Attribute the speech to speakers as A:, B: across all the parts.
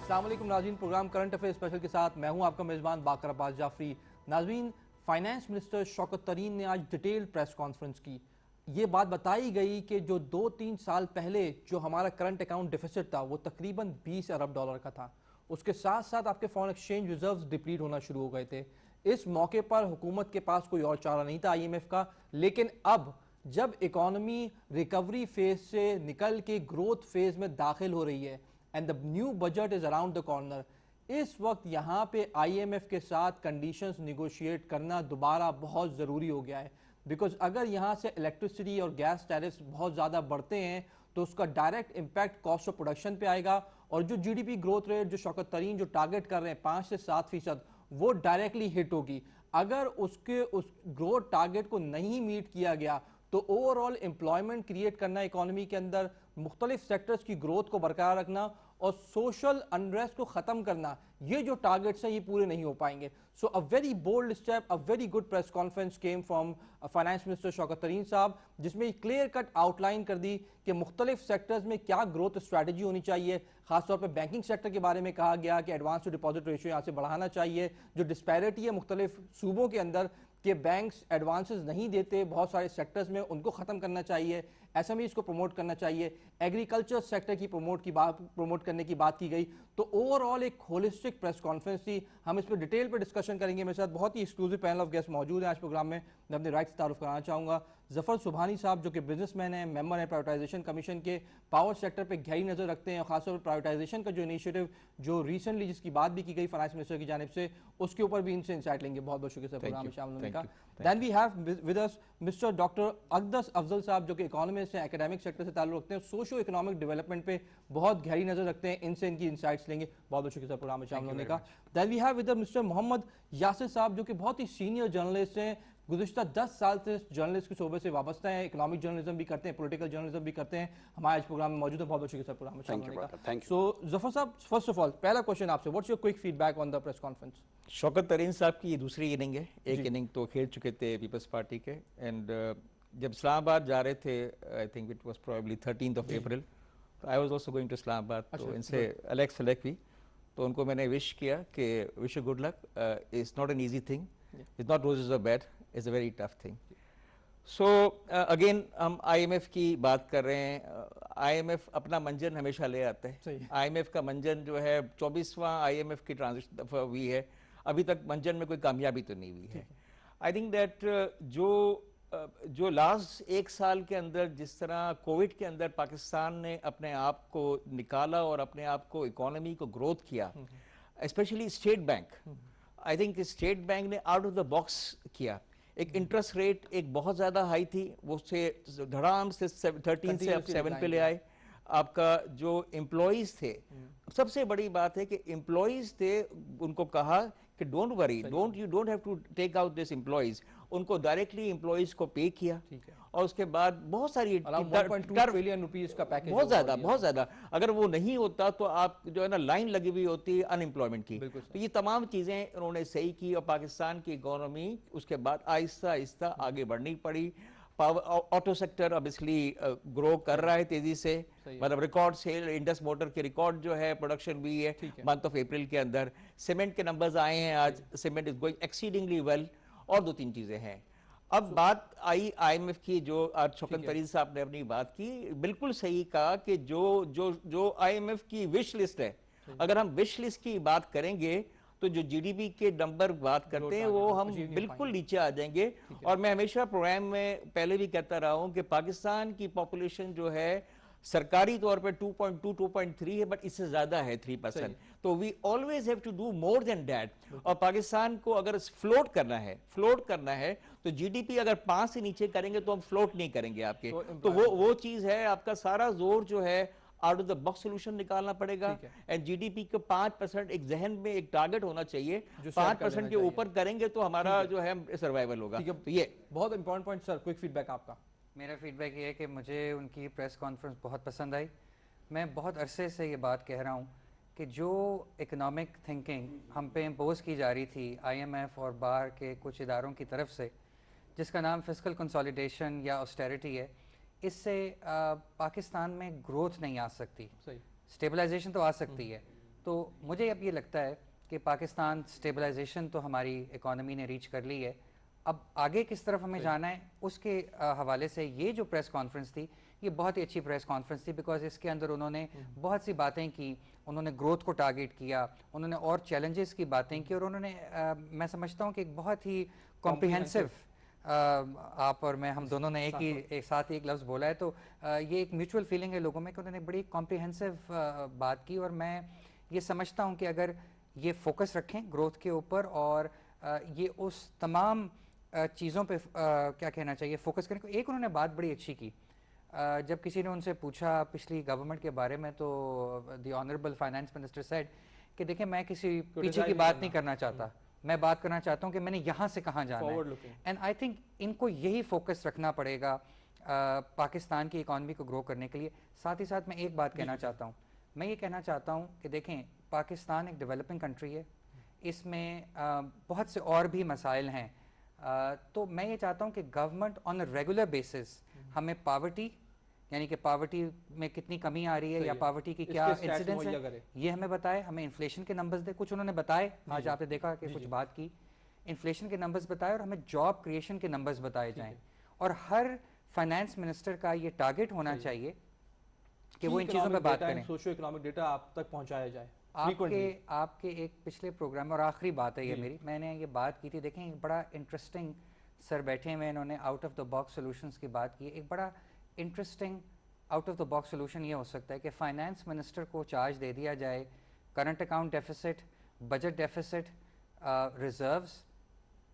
A: السلام علیکم ناظرین، پروگرام کرنٹ افیئر اسپیشل کے ساتھ میں ہوں آپ کا میزبان باقر عباس جعفری۔ ناظرین، فائنانس منسٹر شوکت ترین نے آج ڈیٹیل پریس کانفرنس کی۔ یہ بات بتائی گئی کہ جو 2-3 سال پہلے جو ہمارا کرنٹ اکاؤنٹ ڈیفیسٹ تھا وہ تقریباً $20 ارب کا تھا، اس کے ساتھ ساتھ آپ کے فارن ایکسچینج ریزروز ڈپلیٹ ہونا شروع ہو گئے تھے۔ اس موقع پر حکومت کے پاس کوئی اور چارہ نہیں تھا IMF کا، لیکن اب جب اکانومی ریکوری فیز سے نکل کے گروتھ فیز میں داخل ہو رہی ہے and the new budget is around the corner، اس وقت یہاں پہ IMF کے ساتھ کنڈیشنز نیگوشیٹ کرنا دوبارہ بہت ضروری ہو گیا ہے، بیکاز اگر یہاں سے الیکٹریسٹی اور گیس ٹیرفز بہت زیادہ بڑھتے ہیں تو اس کا direct impact cost of production پہ آئے گا، اور جو GDP گروتھ ریٹ جو شوکت ترین جو ٹارگٹ کر رہے ہیں 5 سے 7% وہ ڈائریکٹلی ہٹ ہوگی۔ اگر اس گروتھ ٹارگٹ کو نہیں میٹ کیا گیا تو اوور آل امپلائمنٹ کریٹ کرنا اکانومی کے اندر، مختلف سیکٹرز کی گروتھ کو برقرار رکھنا اور سوشل انریسٹ کو ختم کرنا، یہ جو ٹارگٹس ہیں یہ پورے نہیں ہو پائیں گے۔ So a very bold step, a very good press conference came from finance minister Shaukat Tarin صاحب، جس میں کلیئر کٹ آؤٹ لائن کر دی کہ مختلف سیکٹرز میں کیا گروتھ اسٹریٹجی ہونی چاہیے۔ خاص طور پہ بینکنگ سیکٹر کے بارے میں کہا گیا کہ ایڈوانس ٹو ڈپازٹ ریشیو یہاں سے بڑھانا چاہیے، جو ڈسپیرٹی ہے مختلف صوبوں کے اندر کہ بینکس ایڈوانسز نہیں دیتے بہت سارے سیکٹرز میں، ان کو ختم کرنا چاہیے، SMEs کو پروموٹ کرنا چاہیے، ایگریکلچر سیکٹر کی پروموٹ کرنے کی بات کی گئی۔ تو اوور آل ایک ہولسٹک پریس کانفرنس تھی۔ ہم اس پہ ڈیٹیل پہ ڈسکشن کریں گے۔ میرے ساتھ بہت ہی ایکسکلوسیو پینل آف گیسٹ موجود ہیں آج پروگرام میں۔ میں اپنے رائٹ سے تعارف کرانا چاہوں گا ظفر سبحانی صاحب، جو کہ بزنس مین ہیں، ممبر ہیں پرائیویٹائزیشن کمیشن کے، پاور سیکٹر پہ گہری نظر رکھتے ہیں، اور خاص طور پر پرائیویٹائزیشن کا جو انیشیٹو جو ریسنٹلی جس کی بات بھی کی گئی فائنانس منسٹر کی جانب سے، اس کے اوپر بھی ان سے انسائٹ لیں گے۔ بہت بہت شکریہ سر پروگرام میں شامل ہونے کا۔ Then we have with us mister doctor Aqdas Afzal صاحب، جو کہ اکانومسٹ ہیں، اکیڈیمک سیکٹر سے تعلق رکھتے ہیں، سوشو اکنامک ڈیولپمنٹ پہ بہت گہری نظر رکھتے ہیں، ان سے ان کی انسائٹس لیں گے۔ بہت بہت شکریہ سر پروگرام میں شامل ہونے کا۔ Then we have with mister محمد یاسر صاحب، جو کہ بہت ہی سینئر جرنلسٹ ہیں، گزشتہ 10 سال سے جرنلسٹ کے شعبے سے وابستہ ہیں، اکنامک جرنلزم بھی کرتے ہیں، پولیٹیکل جرنلزم بھی کرتے ہیں، ہمارے آج پروگرام میں موجود ہیں۔ بہت بہت شکریہ سر پروگرام میں شامل ہونے کا۔ سو ظفر صاحب، فرسٹ آف آل پہلا کوشچن آپ سے، what's your quick feedback on the press conference?
B: Shaukat Tarin صاحب کی یہ دوسری اننگ ہے، ایک اننگ تو کھیل چکے تھے پیپلز پارٹی کے، اینڈ جب اسلام آباد جا رہے تھے I think it was probably 13th of April، I was also going to Islamabad, تو ان سے الیکس ہوئی تو ان کو میں نے وش کیا کہ wish you good luck, it's not an easy thing, it's not roses are bed, it's a very tough thing. So again ہم IMF کی بات کر رہے ہیں۔ IMF اپنا منجن ہمیشہ لے آتے ہیں۔ IMF کا منجن جو ہے 24واں IMF کی ٹرانزیشن دفعہ ہوئی ہے، ابھی تک منجن میں کوئی کامیابی تو نہیں ہوئی ہے۔ آئی تھنک دیٹ جو لاسٹ 1 سال کے اندر جس طرح کووڈ کے اندر پاکستان نے اپنے آپ کو نکالا اور اپنے آپ کو اکانومی کو گروتھ کیا، especially State Bank, I think State Bank نے آؤٹ آف دا باکس کیا۔ ایک انٹرسٹ ریٹ ایک بہت زیادہ ہائی تھی، وہ سے دھڑام سے 13 سے اب 7 پہ لے آئے۔ آپ کا جو امپلائیز تھے، سب سے بڑی بات ہے کہ امپلائیز تھے، ان کو کہا کہ don't worry, you don't have to take out this employees, ان کو ڈائریکٹلی امپلائیز کو پے کیا، اور اس کے بعد بہت ساری بہت زیادہ اگر وہ نہیں ہوتا تو آپ جو ہے نا لائن لگی ہوئی ہوتی ان امپلائمنٹ کی۔ تو یہ تمام چیزیں انہوں نے صحیح کی، اور پاکستان کی اکانومی اس کے بعد آہستہ آہستہ آگے بڑھنی پڑی۔ آٹو سیکٹر obviously گرو کر رہا ہے تیزی سے، مطلب ریکارڈ سیل، انڈس موٹر کے ریکارڈ جو ہے پروڈکشن بھی ہے منتھ آف اپریل کے اندر۔ سیمنٹ کے نمبرز آئے ہیں آج، cement is going exceedingly well, اور 2-3 چیزیں ہیں۔ اب بات آئی IMF کی، جو آج شوکت ترین صاحب نے اپنی بات کی، بالکل صحیح کہا کہ جو IMF کی وش لسٹ ہے، اگر ہم وش لسٹ کی بات کریں گے تو جو GDP کے نمبر بات کرتے ہیں وہ ہم بالکل نیچے آ جائیں گے۔ اور میں ہمیشہ پروگرام میں پہلے بھی کہتا رہا ہوں کہ پاکستان کی پاپولیشن جو ہے سرکاری طور پہ 2.2 2.3 ہے، بٹ اس سے زیادہ ہے 3%، تو we always have to do more than that. اور پاکستان کو اگر فلوٹ کرنا ہے تو GDP اگر 5 سے نیچے کریں گے تو ہم فلوٹ نہیں کریں گے آپ کے، تو وہ چیز ہے، آپ کا سارا زور جو ہے out of the box solution نکالنا پڑے گا، اینڈ GDP کا 5% ایک ذہن میں ایک ٹارگٹ ہونا چاہیے، 5% کے اوپر کریں گے تو ہمارا جو ہے سروائیول ہوگا۔ تو یہ
A: بہت امپورٹنٹ پوائنٹ سر، کوئک فیڈ بیک آپ کا۔
C: میرا فیڈ بیک یہ ہے کہ مجھے ان کی پریس کانفرنس بہت پسند آئی۔ میں بہت عرصے سے یہ بات کہہ رہا ہوں کہ جو اکنامک تھنکنگ ہم پہ امپوز کی جا رہی تھی IMF اور باہر کے کچھ اداروں کی طرف سے، جس کا نام فسکل کنسالیڈیشن یا آسٹیرٹی ہے، اس سے پاکستان میں گروتھ نہیں آ سکتی، اسٹیبلائزیشن تو آ سکتی ہے۔ تو مجھے اب یہ لگتا ہے کہ پاکستان سٹیبلائزیشن تو ہماری اکانومی نے ریچ کر لی ہے. اب آگے کس طرف ہمیں جانا ہے اس کے حوالے سے یہ جو پریس کانفرنس تھی یہ بہت ہی اچھی پریس کانفرنس تھی, بیکاز اس کے اندر انہوں نے بہت سی باتیں کی, انہوں نے گروتھ کو ٹارگیٹ کیا, انہوں نے اور چیلنجز کی باتیں کی, اور انہوں نے میں سمجھتا ہوں کہ ایک بہت ہی کمپریہنسو, آپ اور میں ہم دونوں نے ایک ساتھ ایک لفظ بولا ہے, تو یہ ایک میوچول فیلنگ ہے لوگوں میں کہ انہوں نے بڑی کمپریہنسو بات کی. اور میں یہ سمجھتا ہوں کہ اگر یہ فوکس رکھیں گروتھ کے اوپر اور یہ اس تمام چیزوں پہ کیا کہنا چاہیے فوکس کریں. ایک انہوں نے بات بڑی اچھی کی, جب کسی نے ان سے پوچھا پچھلی گورنمنٹ کے بارے میں, تو the honourable finance minister said کہ دیکھیں میں کسی پیچھے کی بات نہیں کرنا چاہتا, میں بات کرنا چاہتا ہوں کہ میں نے یہاں سے کہاں جانا ہے. اینڈ آئی تھنک ان کو یہی فوکس رکھنا پڑے گا پاکستان کی اکانومی کو گرو کرنے کے لیے. ساتھ ہی ساتھ میں ایک بات کہنا چاہتا ہوں, میں یہ کہنا چاہتا ہوں کہ دیکھیں پاکستان ایک ڈیولپنگ کنٹری ہے, اس میں بہت سے اور بھی مسائل ہیں, تو میں یہ چاہتا ہوں کہ government on a regular basis ہمیں پاورٹی, یعنی کہ پاورٹی میں کتنی کمی آ رہی ہے یا پاورٹی کی کیا انسیڈنس ہے یہ ہمیں بتائے, ہمیں انفلیشن کے نمبرز دے, کچھ انہوں نے بتائے, آج آپ نے دیکھا کہ کچھ بات کی, انفلیشن کے نمبرز بتائے, اور ہمیں جاب کریشن کے نمبرز بتائے جائیں. اور ہر فائنانس منسٹر کا یہ ٹارگٹ ہونا چاہیے کہ وہ ان چیزوں پہ بات کریں,
A: سوشو اکنامک ڈیٹا آپ تک پہنچایا جائے.
C: آپ کے ایک پچھلے پروگرام, اور آخری بات ہے یہ میری, میں نے یہ بات کی تھی, دیکھیں ایک بڑا انٹرسٹنگ سر بیٹھے ہوئے, انہوں نے out of the box solutions کی بات کی. ایک بڑا interesting out of the box solution یہ ہو سکتا ہے کہ فائنانس منسٹر کو چارج دے دیا جائے current account deficit, budget deficit, reserves,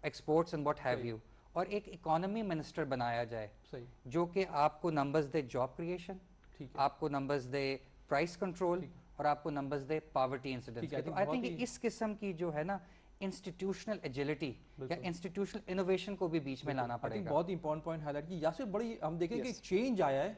C: exports and what have you, اور ایک اکانومی منسٹر بنایا جائے جو کہ آپ کو نمبرز دے جاب کریشن, آپ کو نمبرز دے پرائس کنٹرول, اور آپ کو نمبرز دے پاورٹی انسیڈنس کے. تو آئی تھنک اس قسم کی جو ہے نا انسٹیٹیوشنل ایجلٹی یا انسٹیٹیوشنل انوویشن کو بھی بیچ میں لانا پڑے گا.
A: بہت امپورٹنٹ پوائنٹ ہائلائٹ کی یاسر. بڑی ہم دیکھیں کہ ایک چینج آیا ہے,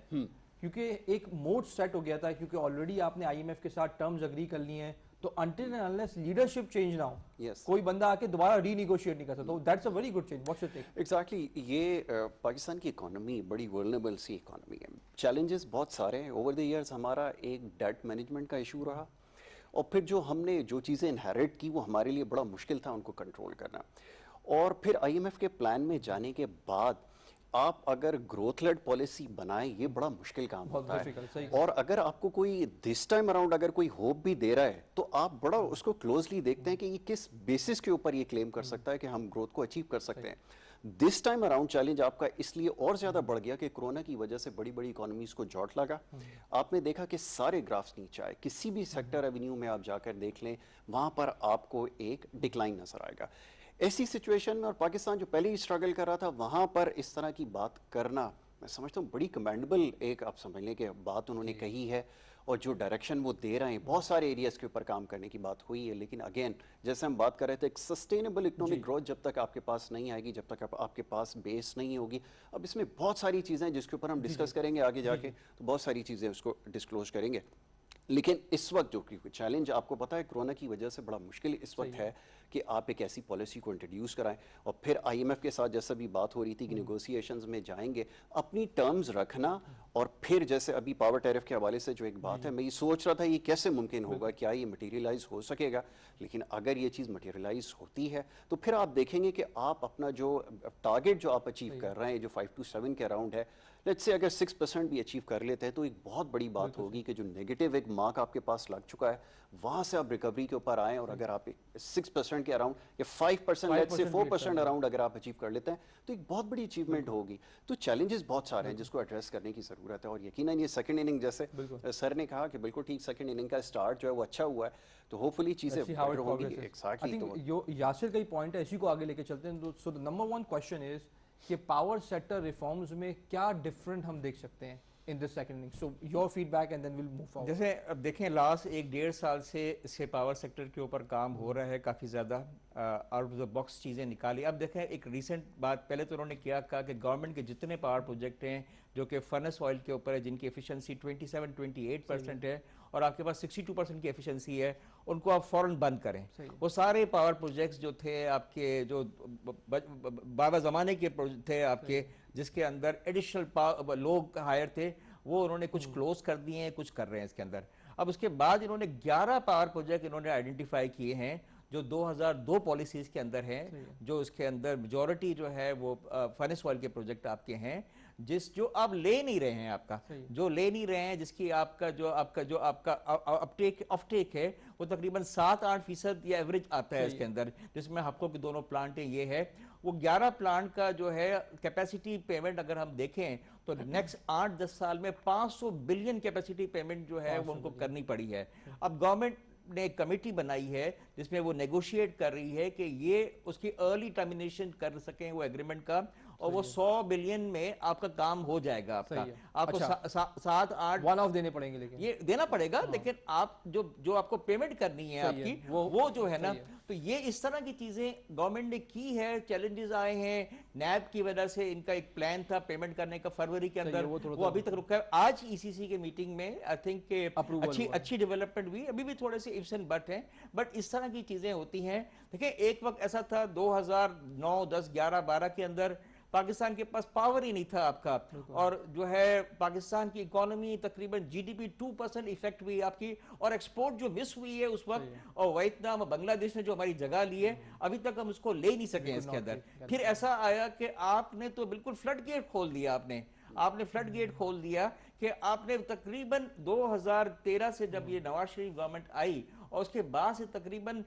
A: کیونکہ ایک موڈ سیٹ ہو گیا تھا, کیونکہ آلریڈی آپ نے آئی ایم ایف کے ساتھ ٹرمز اگری کر لی ہیں, تو until and unless leadership change نہ ہو کوئی بندہ آ کے دوبارہ ری نیگوشیٹ نہیں کر سکتا. That's a very good change. What's your take?
D: Exactly, یہ پاکستان کی اکانومی بڑی ورنیبل سی اکانومی ہے, چیلنجز بہت سارے ہیں. اوور دی ایئرز ہمارا ایک ڈیٹ مینجمنٹ کا ایشو رہا, اور پھر جو ہم نے جو چیزیں انہیریٹ کی وہ ہمارے لیے بڑا مشکل تھا ان کو کنٹرول کرنا. اور پھر آئی ایم ایف کے پلان میں جانے کے بعد آپ اگر گروتھ لیڈ پالیسی بنائیں یہ بڑا مشکل کام ہوتا ہے, اور اگر آپ کو کوئی دس ٹائم اراؤنڈ اگر کوئی ہوپ بھی دے رہا ہے تو آپ بڑا اس کو کلوزلی دیکھتے ہیں کہ یہ کس بیسس کے اوپر یہ کلیم کر سکتا ہے کہ ہم گروتھ کو اچیو کر سکتے ہیں. دس ٹائم اراؤنڈ چیلنج آپ کا اس لیے اور زیادہ بڑھ گیا کہ کرونا کی وجہ سے بڑی بڑی اکانومیز کو جوٹ لگا. آپ نے دیکھا کہ سارے گرافز نیچے آئے, کسی بھی سیکٹر ریونیو میں آپ جا کر دیکھ لیں وہاں پر آپ کو ایک ڈکلائن نظر آئے گا. ایسی سچویشن میں, اور پاکستان جو پہلے ہی اسٹرگل کر رہا تھا, وہاں پر اس طرح کی بات کرنا میں سمجھتا ہوں بڑی کمینڈیبل ایک آپ سمجھ لیں کہ بات انہوں نے کہی ہے, اور جو ڈائریکشن وہ دے رہے ہیں بہت سارے ایریاز کے اوپر کام کرنے کی بات ہوئی ہے. لیکن اگین جیسے ہم بات کر رہے تھے, ایک سسٹینیبل اکنامک گروتھ جب تک آپ کے پاس نہیں آئے گی, جب تک آپ کے پاس بیس نہیں ہوگی. اب اس میں بہت ساری چیزیں جس کے اوپر ہم ڈسکس کریں گے آگے جا کے, تو بہت ساری چیزیں اس کو ڈسکلوز کریں گے. لیکن اس وقت جو چیلنج آپ کو پتا ہے کرونا کی وجہ سے بڑا مشکل اس وقت ہے کہ آپ ایک ایسی پالیسی کو انٹروڈیوس کرائیں, اور پھر آئی ایم ایف کے ساتھ جیسا بھی بات ہو رہی تھی کہ نیگوسیشنز میں جائیں گے, اپنی ٹرمز رکھنا. اور پھر جیسے ابھی پاور ٹیرف کے حوالے سے جو ایک بات ہے, میں یہ سوچ رہا تھا یہ کیسے ممکن ہوگا, کیا یہ مٹیریلائز ہو سکے گا. لیکن اگر یہ چیز مٹیریلائز ہوتی ہے تو پھر آپ دیکھیں گے کہ آپ اپنا جو ٹارگٹ جو آپ اچیو کر رہے ہیں, جو 5 to 7 کے اراؤنڈ ہے, لیٹس سے اگر 6% بھی اچیو کر لیتے ہیں تو ایک بہت بڑی بات ہوگی کہ جو نیگیٹو ایک مارک آپ کے پاس لگ چکا ہے وہاں سے آپ ریکوری کے اوپر آئیں. اور اگر آپ 6% کے اراؤنڈ یا 5%, لیٹس سے 4% اراؤنڈ اگر آپ اچیو کر لیتے ہیں تو ایک بہت بڑی اچیومنٹ ہوگی. تو چیلنجز بہت سارے ہیں جس کو ایڈریس کرنے کی ضرورت ہے, اور یقیناً یہ سیکنڈ اننگ جیسے سر نے کہا کہ بالکل ٹھیک, سیکنڈ اننگ کا اسٹارٹ جو ہے وہ اچھا ہوا ہے, تو ہوپ فلی چیزیں بیٹر ہوں گی. ایگزیکٹلی
A: یاسر کا ہی پوائنٹ ہے, اسی کو آگے لے کے چلتے ہیں. سو دی نمبر 1 کوسچن از کہ پاور سیکٹر ریفارمز میں کیا ڈفرنٹ ہم دیکھ سکتے ہیں in this second inning. So your feedback and then we'll move forward.
B: جیسے اب دیکھیں لاسٹ 1-1.5 سال سے پاور سیکٹر کے اوپر کام ہو رہا ہے, کافی زیادہ آؤٹ آف دا باکس چیزیں نکالی. اب دیکھیں ایک ریسنٹ بات, پہلے تو انہوں نے کیا کہا کہ گورنمنٹ کے جتنے پاور پروجیکٹ ہیں جو کہ فرنس آئل کے اوپر ہے, جن کی ایفیشنسی 27-28% ہے اور آپ کے پاس 62% کی ایفیشنسی ہے, ان کو آپ فوراً بند کریں. وہ سارے پاور پروجیکٹس جو تھے آپ کے, جو بابا زمانے کے تھے آپ کے, جس کے اندر ایڈیشنل لوگ ہائر تھے, وہ انہوں نے کچھ کلوز کر دیے ہیں, کچھ کر رہے ہیں اس کے اندر. اب اس کے بعد انہوں نے 11 پاور پروجیکٹ انہوں نے آئیڈینٹیفائی کیے ہیں جو 2002 پالیسیز کے اندر ہیں، جو اس کے اندر میجورٹی جو ہے وہ فارنس آئل کے پروجیکٹ آپ کے ہیں، جو آپ لے نہیں رہے ہیں، آپ کا جو لے نہیں رہے ہیں، جس کی آپ کا آف ٹیک ہے وہ تقریباً 7-8% یا ایوریج آتا ہے اس کے اندر، جس میں حقوں کی دونوں پلانٹیں یہ ہے، وہ 11 پلانٹ کا جو ہے کیپیسٹی پیمنٹ اگر ہم دیکھیں تو نیکسٹ 8-10 سال میں 500 بلین کیپیسٹی پیمنٹ جو ہے وہ ان کو کرنی پڑی ہے۔ اب گورنمنٹ نے ایک کمیٹی بنائی ہے جس میں وہ نیگوشیٹ کر رہی ہے کہ یہ اس کی ارلی ٹرمینیشن کر سکیں وہ ایگریمنٹ کا، اور وہ 100 بلین میں آپ کا کام ہو جائے گا، آپ کو 7-8
A: ون آف دینے پڑیں گے، لیکن
B: یہ دینا پڑے گا، لیکن آپ جو آپ کو پیمنٹ کرنی ہے آپ کی وہ جو ہے نا، تو یہ اس طرح کی چیزیں گورنمنٹ نے کی ہے۔ چیلنجز آئے ہیں نیب کی وجہ سے، ان کا ایک پلان تھا پیمنٹ کرنے کا فروری کے اندر، وہ ابھی تک رکا ہے۔ آج ای سی سی کے میٹنگ میں آئی تھنک کہ اچھی ڈیولپمنٹ ہوئی، ابھی بھی تھوڑے سے ifs and buts ہیں، بٹ اس طرح کی چیزیں ہوتی ہیں۔ دیکھیں ایک وقت ایسا تھا 2009 10 11 12 کے اندر پاکستان کے پاس پاور ہی نہیں تھا آپ کا، اور جو ہے پاکستان کی اکانومی تقریباً جی ڈی پی 2% ایفیکٹ ہوئی آپ کی، اور ایکسپورٹ جو مس ہوئی ہے اس وقت، اور ویتنام اور بنگلہ دیش نے جو ہماری جگہ لی ہے ابھی تک ہم اس کو لے نہیں سکے اس کے اندر۔ پھر ایسا آیا کہ آپ نے تو بالکل فلڈ گیٹ کھول دیا، آپ نے فلڈ گیٹ کھول دیا کہ آپ نے تقریباً 2013 سے جب یہ نواز شریف گورنمنٹ آئی اور اس کے بعد سے تقریباً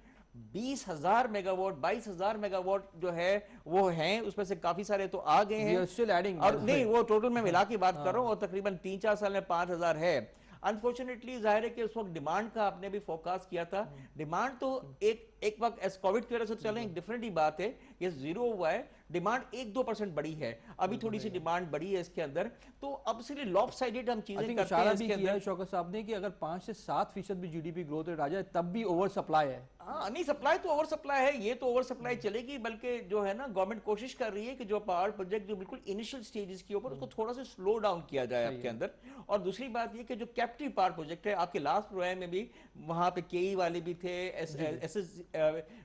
B: 20,000 میگا واٹ 22,000 میگا واٹ جو ہے وہ ہیں، اس میں سے کافی سارے تو آ گئے ہیں، اور نہیں وہ ٹوٹل میں ملا کے بات کر رہا ہوں، اور تقریباً 3-4 سال میں 5,000 ہے۔ انفارچونیٹلی ظاہر ہے کہ اس وقت ڈیمانڈ کا آپ نے بھی فوکاس کیا تھا، ڈیمانڈ تو ایک وقت ایس کووڈ کی وجہ سے چلیں ایک ڈیفرنٹ ہی بات ہے، یہ زیرو ہوا ہے، ڈیمانڈ 1-2% بڑی ہے، ابھی تھوڑی سی ڈیمانڈ بڑی ہے اس کے اندر، تو اب سے لاپ سائیڈڈ ہم چیزیں کرتے ہیں اس کے اندر۔
A: شوکت صاحب نے کہ اگر 5 سے 7% بھی G D P growth rate آ جائے تب بھی اوور سپلائی ہے۔
B: ہاں نہیں، سپلائی تو اوور سپلائی ہے، یہ تو اوور سپلائی چلے گی، بلکہ جو ہے نا گورنمنٹ کوشش کر رہی ہے کہ جو پاور پروجیکٹ جو بالکل انیشل سٹیجز کے اوپر اس کو تھوڑا سا سلو ڈاؤن کیا جائے آپ کے اندر۔ اور دوسری بات یہ کہ جو کیپٹیو پاور پروجیکٹ ہے آپ کے لاسٹ پروگرام میں بھی وہاں پہ کے ای والے بھی تھے، ایس ایس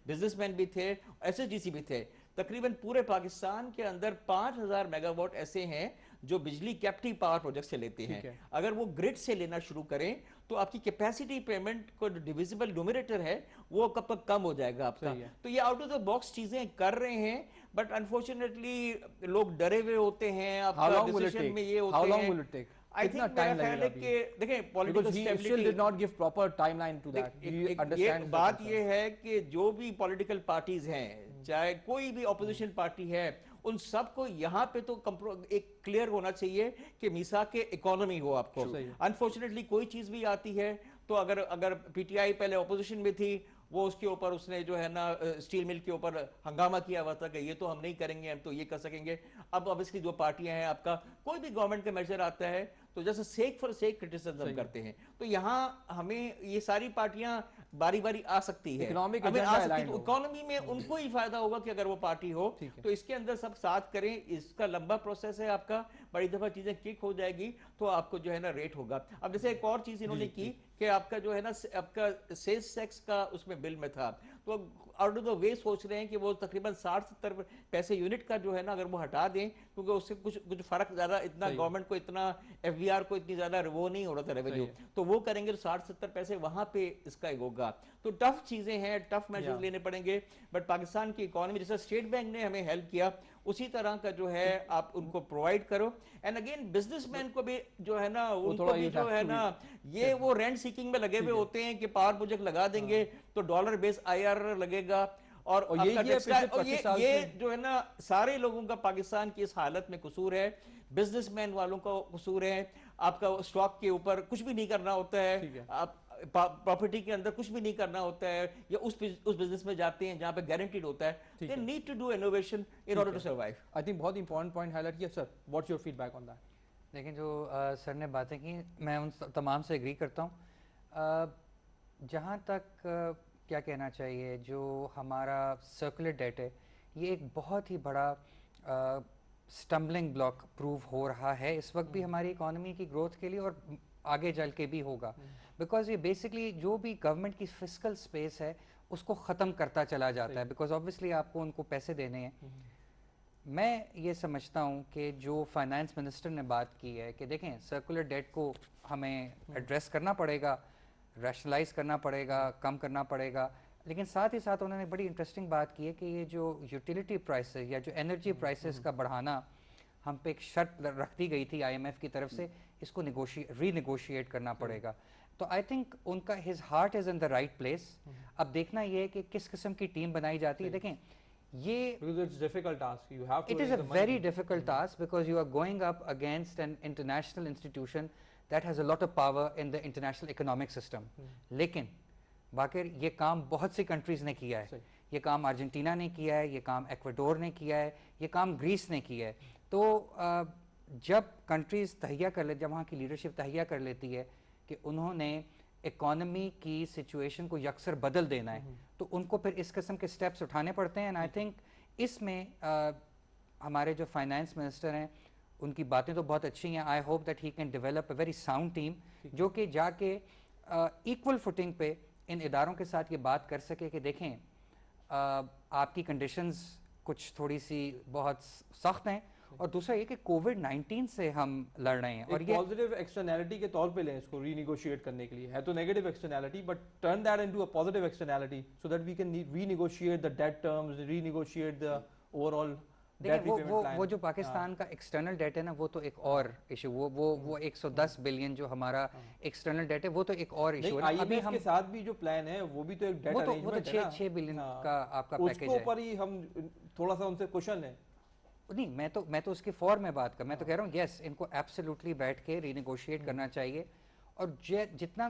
B: بزنس مین بھی تھے، ایس ایس ڈی سی بھی تھے، تقریباً پورے پاکستان کے اندر 5,000 میگا واٹ ایسے ہیں جو بجلی کیپٹیو پاور پروجیکٹ سے لیتے ہیں۔ اگر وہ گرڈ سے لینا شروع کریں تو آپ کی کیپیسٹی پیمنٹ کو ڈیویزیبل ڈومینیٹر ہے وہ کب تک کم ہو جائے گا آپ کا۔ تو یہ آؤٹ آف دا باکس چیزیں کر رہے ہیں، بٹ انفارچونیٹلی لوگ ڈرے ہوئے ہوتے ہیں، آپ کا ڈیسیژن میں یہ ہوتے ہیں۔ I think میرا خیال ہے کہ دیکھیں پولیٹیکل اسٹیبلٹی، بات یہ ہے کہ جو بھی پولیٹیکل پارٹیز ہیں، چاہے کوئی بھی اپوزیشن پارٹی ہے، ان سب کو یہاں پہ تو ایک کلیئر ہونا چاہیے کہ میثاق اکانومی ہو آپ کو۔ انفارچونیٹلی کوئی چیز بھی آتی ہے تو اگر پی ٹی آئی پہلے اپوزیشن میں تھی، وہ اس کے اوپر اس نے جو ہے نا اسٹیل مل کے اوپر ہنگامہ کیا ہوا تھا کہ یہ تو ہم نہیں کریں گے، ہم تو یہ کر سکیں گے۔ اب obviously جو پارٹیاں ہیں، آپ کا کوئی بھی گورنمنٹ کا میجر آتا ہے تو جیسے سیک فار سیک کرٹیسزم کرتے ہیں، تو یہاں ہمیں یہ ساری پارٹیاں باری باری آ سکتی ہے، تو اکانومی میں ان کو ہی فائدہ ہوگا کہ اگر وہ پارٹی ہو تو اس کے اندر سب ساتھ کریں۔ اس کا لمبا پروسیس ہے آپ کا، بڑی دفعہ چیزیں کک ہو جائے گی تو آپ کو جو ہے نا ریٹ ہوگا۔ اب جیسے ایک اور چیز انہوں نے کی کہ آپ کا جو ہے نا آپ کا سیلز ٹیکس کا اس میں بل میں تھا، تو آؤٹ آف دا وے سوچ رہے ہیں کہ وہ تقریباً 60-70 پیسے یونٹ کا جو ہے نا اگر وہ ہٹا دیں، کیونکہ اس سے کچھ فرق زیادہ اتنا گورنمنٹ کو اتنا ایف بی آر کو اتنی زیادہ وہ نہیں ہو رہا تھا ریونیو، تو وہ کریں گے تو 60-70 پیسے وہاں پہ اس کا ہوگا۔ تو ٹف چیزیں ہیں، ٹف میجرز لینے پڑیں گے، بٹ پاکستان کی اکانومی جیسا اسٹیٹ بینک نے ہمیں ہیلپ کیا اسی طرح کا جو ہے آپ ان کو پرووائڈ کرو۔ اینڈ اگین بزنس مین کو بھی جو ہے نا ان کو بھی جو ہے نا یہ وہ رینٹ سیکنگ میں لگے ہوئے ہوتے ہیں کہ پاور پروجیکٹ لگا دیں گے تو ڈالر بیس آئی آر لگے گا، اور یہ جو ہے نا سارے لوگوں کا پاکستان کی اس حالت میں قصور ہے، بزنس مین والوں کا قصور ہے۔ آپ کا اسٹاک کے اوپر کچھ بھی نہیں کرنا ہوتا ہے، آپ پراپرٹی کے اندر کچھ بھی نہیں کرنا ہوتا ہے، یا اس بزنس میں جاتے ہیں جہاں پہ گارنٹیڈ ہوتا ہے۔ They need to do innovation in order to survive.
A: I think بہت امپورٹنٹ پوائنٹ ہائلائٹ کیا سر، what's your feedback on that؟
C: لیکن جو سر نے باتیں کی میں ان تمام سے ایگری کرتا ہوں۔ جہاں تک کیا کہنا چاہیے، جو ہمارا سرکولر ڈیٹ ہے یہ ایک بہت ہی بڑا سٹمبلنگ بلاک پروو ہو رہا ہے اس وقت بھی ہماری اکانومی کی گروتھ کے لیے، اور آگے چل کے بھی ہوگا، بیکاز یہ بیسکلی جو بھی گورنمنٹ کی فسکل سپیس ہے اس کو ختم کرتا چلا جاتا ہے، بیکاز آبویسلی آپ کو ان کو پیسے دینے ہیں۔ میں یہ سمجھتا ہوں کہ جو فائنانس منسٹر نے بات کی ہے کہ دیکھیں سرکولر ڈیٹ کو ہمیں ایڈریس کرنا پڑے گا، ریشنلائز کرنا پڑے گا, کم کرنا پڑے گا. لیکن ساتھ ہی ساتھ انہوں نے بڑی انٹرسٹنگ بات کی ہے کہ یہ جو یوٹیلیٹی پرائسز یا جو انرجی پرائسز کا بڑھانا ہم پہ ایک شرط رکھ دی گئی تھی آئی ایم ایف کی طرف سے, اس کو ری نیگوشیٹ کرنا پڑے گا. تو آئی تھنک ان کا his heart is in the right place. اب دیکھنا یہ ہے کہ کس قسم کی ٹیم بنائی جاتی ہے. دیکھیں یہ it is a very difficult task because you are going up against an international institution that has a lot of power in the international economic system. لیکن باقر یہ کام بہت سی کنٹریز نے کیا ہے. یہ کام ارجنٹینا نے کیا ہے, یہ کام ایکویڈور نے کیا ہے, یہ کام گریس نے کیا ہے. تو جب کنٹریز تہیہ کر لے, جب وہاں کی لیڈرشپ تہیہ کر لیتی ہے کہ انہوں نے اکانومی کی سچویشن کو یکسر بدل دینا ہے, تو ان کو پھر اس قسم کے سٹیپس اٹھانے پڑتے ہیں. اینڈ آئی تھنک اس میں ہمارے جو فائنانس منسٹر ہیں ان کی باتیں تو بہت اچھی ہیں. I hope that he can develop a very sound team جو کہ جا کے ایکول فوٹنگ پہ ان اداروں کے ساتھ یہ بات کر سکے کہ دیکھیں آپ کی کنڈیشنز کچھ تھوڑی سی بہت سخت ہیں, اور دوسرا یہ کہ کووڈ-19 سے ہم لڑ رہے ہیں. اور یہ
A: پازیٹیو ایکسٹرنیلٹی کے طور پہ لیں اس کو ری نیگوشیٹ کرنے کے لیے. ہے تو negative externality but turn that into a positive externality so that we can renegotiate the debt terms, renegotiate the overall.
C: وہ جو پاکستان کا ایکسٹرنل ڈیٹ ہے نا, وہ تو ایک اور ایشو, وہ 110 بلین جو ہمارا ایکسٹرنل ڈیٹ ہے وہ تو ایک اور ایشو ہے.
A: ابھی ہم کے ساتھ بھی جو پلان ہے وہ بھی تو ایک ڈیٹ ارینجمنٹ ہے نا, 6
C: بلین کا آپ کا پیکیج ہے.
A: اس کے اوپر ہی ہم تھوڑا سا ان سے کوشچن ہے.
C: نہیں, میں تو اس کی فور میں بات کر, میں تو کہہ رہا ہوں یس ان کو ایبسلیوٹلی بیٹھ کے ری نیگوشیٹ کرنا چاہیے. اور جتنا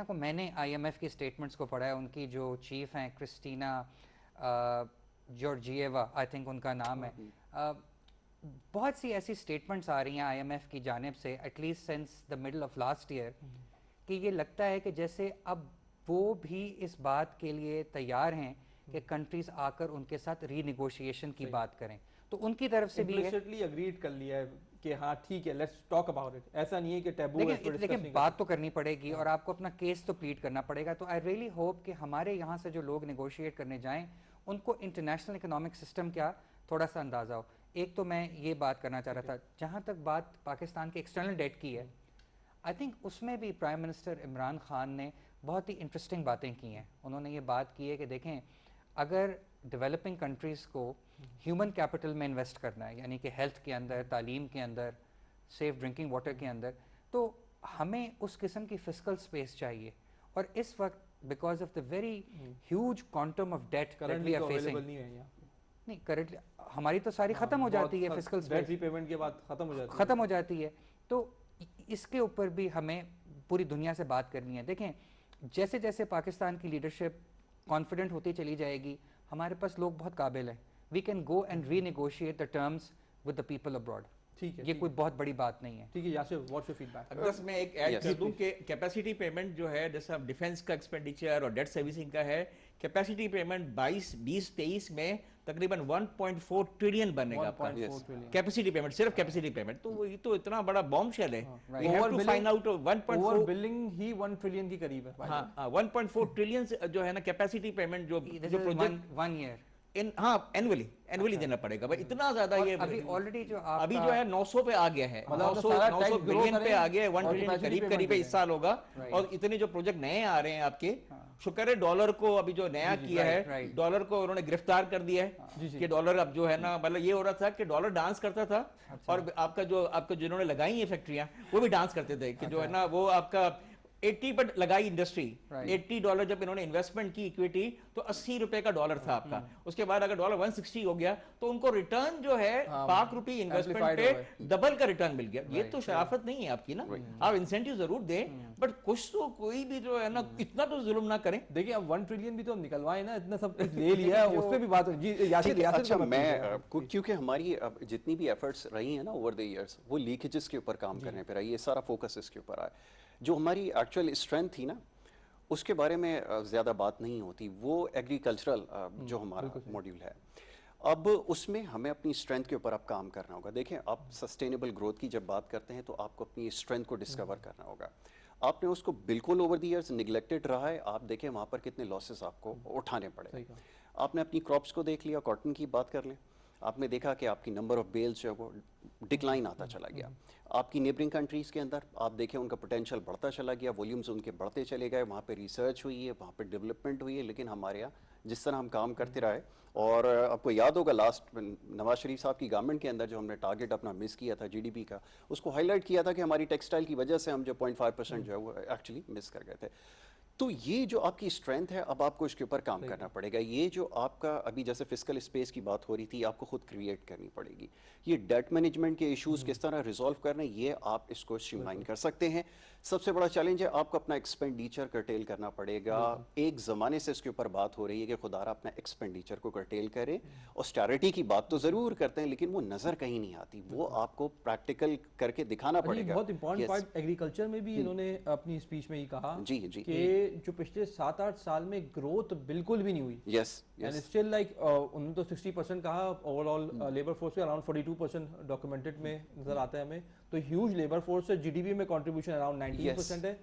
C: کو میں نے آئی ایم ایف کی اسٹیٹمنٹس کو پڑھا ہے, ان کی جو چیف ہیں کرسٹینا جورجیوا آئی تھنک ان کا نام ہے, بہت سی ایسی اسٹیٹمنٹس آ رہی ہیں آئی ایم ایف کی جانب سے at least since the middle of last year کہ یہ لگتا ہے کہ جیسے اب وہ بھی اس بات کے لیے تیار ہیں کہ کنٹریز آ کر ان کے ساتھ ری نیگوشیشن کی بات کریں. تو ان کی طرف سے بھی
A: implicitly agreed کر لیا ہے کہ ہاں ٹھیک ہے لیٹس ٹاک اباؤٹ اٹ. ایسا نہیں ہے کہ ٹیبو ہے.
C: لیکن بات تو کرنی پڑے گی اور آپ کو اپنا کیس تو پلیڈ کرنا پڑے گا. تو آئی ریئلی ہوپ کہ ہمارے یہاں سے جو لوگ نیگوشیٹ کرنے جائیں ان کو انٹرنیشنل اکنامک سسٹم کیا تھوڑا سا اندازہ ہو. ایک تو میں یہ بات کرنا چاہ رہا تھا, جہاں تک بات پاکستان کے ایکسٹرنل ڈیٹ کی ہے, آئی تھنک اس میں بھی پرائم منسٹر عمران خان نے بہت ہی انٹرسٹنگ باتیں کی ہیں. انہوں نے یہ بات کی ہے کہ دیکھیں اگر ڈیولپنگ کنٹریز کو ہیومن کیپٹل میں انویسٹ کرنا ہے, یعنی کہ ہیلتھ کے اندر, تعلیم کے اندر, سیف ڈرنکنگ واٹر کے اندر, تو ہمیں اس قسم کی فسکل سپیس چاہیے. اور اس وقت because of the very huge quantum of debt currently are facing, نہیں کرنٹلی ہماری تو ساری ختم ہو جاتی ہے فسکل سپیس,
A: پیمنٹ کے بعد
C: ختم ہو جاتی ہے. تو اس کے اوپر بھی ہمیں پوری دنیا سے بات کرنی ہے. دیکھیں جیسے جیسے پاکستان کی لیڈرشپ کانفیڈنٹ ہوتی چلی جائے گی, ہمارے پاس لوگ بہت قابل ہیں. We can go and renegotiate the terms with the people abroad.
A: ٹھیک ہے,
C: یہ کوئی بہت بڑی بات نہیں ہے.
A: ٹھیک ہے Yasir, what's your feedback?
B: بس میں ایک ایڈ کر دوں کہ کیپیسٹی پیمنٹ جو ہے جیسا ڈیفنس کا ایکسپینڈیچر اور ڈیٹ سروسنگ کا ہے, کیپیسٹی پیمنٹ 22-23 میں تقریباً 1.4 ٹریلین بنے گا آپ کا کیپیسٹی پیمنٹ, صرف کیپیسٹی پیمنٹ. تو یہ تو اتنا بڑا بام شیل ہے.
A: اوور بلنگ ہی 1 ٹریلین کی قریب ہے.
B: ہاں 1.4 ٹریلین جو ہے نا کیپیسٹی پیمنٹ جو پروجیکٹ
C: 1 year
B: ہاں اینولی دینا پڑے گا. بھائی اتنا زیادہ یہ
C: آلریڈی جو
B: ابھی جو ہے 900 پہ آ گیا ہے, 900 بلین پہ آ گیا ہے, 1 ٹریلین قریب اس سال ہوگا. اور اتنے جو پروجیکٹ نئے آ رہے ہیں آپ کے, شکر ہے ڈالر کو ابھی جو نیا کیا ہے, ڈالر کو انہوں نے گرفتار کر دیا ہے کہ ڈالر اب جو ہے نا, مطلب یہ ہو رہا تھا کہ ڈالر ڈانس کرتا تھا اور آپ کا جنہوں نے لگائی ہیں فیکٹریاں وہ بھی ڈانس کرتے تھے کہ جو ہے نا وہ آپ کا 80 پر لگائی انڈسٹری, $80 جب انہوں نے انویسٹمنٹ کی اکویٹی تو $80 کا ڈالر تھا آپ کا. اس کے بعد اگر ڈالر 160 ہو گیا تو ان کو ریٹرن جو ہے پاک روپی انویسٹمنٹ پہ ڈبل کا ریٹرن مل گیا. یہ تو شرافت نہیں ہے آپ کی نا, آپ انسینٹیو ضرور دیں بٹ کچھ تو کوئی بھی جو ہے نا اتنا تو ظلم نہ کریں.
A: دیکھیں اب 1 ٹریلین بھی تو ہم نکلوائے نا, اتنا سب کچھ لے لیا ہے, اس پہ بھی بات. جی یاسر.
D: اچھا میں کیونکہ ہماری جتنی بھی ایفرٹس رہی ہیں نا اوور دی ایئرس وہ لیکیجز کے اوپر کام کرنے پہ رہی ہے, سارا فوکس اس کے اوپر آئے. جو ہماری ایکچوئل اسٹرینتھ تھی نا اس کے بارے میں زیادہ بات نہیں ہوتی. وہ ایگریکلچرل جو ہمارا موڈیول ہے, اب اس میں ہمیں اپنی اسٹرینتھ کے اوپر اب کام کرنا ہوگا. دیکھیں آپ سسٹینیبل گروتھ کی جب بات کرتے ہیں تو آپ کو اپنی اسٹرینتھ کو ڈسکور کرنا ہوگا. آپ نے اس کو بالکل اوور دی ایئرس نگلیکٹڈ رہا ہے. آپ دیکھیں وہاں پر کتنے لاسز آپ کو اٹھانے پڑے. آپ نے اپنی کراپس کو دیکھ لیا, کاٹن کی بات کر لیں, آپ نے دیکھا کہ آپ کی نمبر آف بیلز جو ہے وہ ڈکلائن آتا چلا گیا. آپ کی نیبرنگ کنٹریز کے اندر آپ دیکھیں ان کا پوٹینشیل بڑھتا چلا گیا, والیومز ان کے بڑھتے چلے گئے, وہاں پہ ریسرچ ہوئی ہے, وہاں پہ ڈیولپمنٹ ہوئی ہے. لیکن ہمارے یہاں جس طرح ہم کام کرتے رہے, اور آپ کو یاد ہوگا لاسٹ نواز شریف صاحب کی گورنمنٹ کے اندر جو ہم نے ٹارگٹ اپنا مس کیا تھا جی ڈی پی کا, اس کو ہائی لائٹ کیا تھا کہ ہماری ٹیکسٹائل کی وجہ سے ہم جو 0.5% جو ہے وہ ایکچولی مس کر گئے تھے. تو یہ جو آپ کی اسٹرینتھ ہے, اب آپ کو اس کے اوپر کام کرنا پڑے گا. یہ جو آپ کا ابھی جیسے فسکل اسپیس کی بات ہو رہی تھی, آپ کو خود کریٹ کرنی پڑے گی. یہ ڈیٹ مینجمنٹ کے ایشوز کس طرح ریزالو کرنے, یہ آپ اس کو اسٹریم لائن کر سکتے ہیں. سب سے بڑا چیلنج ہے آپ کو اپنا ایکسپینڈیچر کرٹیل کرنا پڑے گا. ایک زمانے سے اس کے اوپر بات ہو رہی ہے کہ خدا را اپنا ایکسپینڈیچر کو کرٹیل کریں. آسٹیرٹی کی بات تو ضرور کرتے ہیں لیکن وہ نظر کہیں نہیں آتی, وہ آپ کو پریکٹیکل کر کے دکھانا پڑے گا.
A: بہت امپورٹنٹ پوائنٹ ایگریکلچر میں بھی انہوں نے اپنی اسپیچ میں ہی کہا کہ جو پچھلے 7-8 سال میں گروتھ بالکل بھی نہیں ہوئی.
D: یس
A: اینڈ اسٹل لائک انہوں نے تو 60% کہا, اوور آل لیبر فورس کے اراؤنڈ 42% ڈاکومنٹڈ میں نظر آتا ہے ہمیں. تو ہیوج لیبر فورس ہے, جی ڈی پی میں کنٹریبیوشن اراؤنڈ 19% ہے,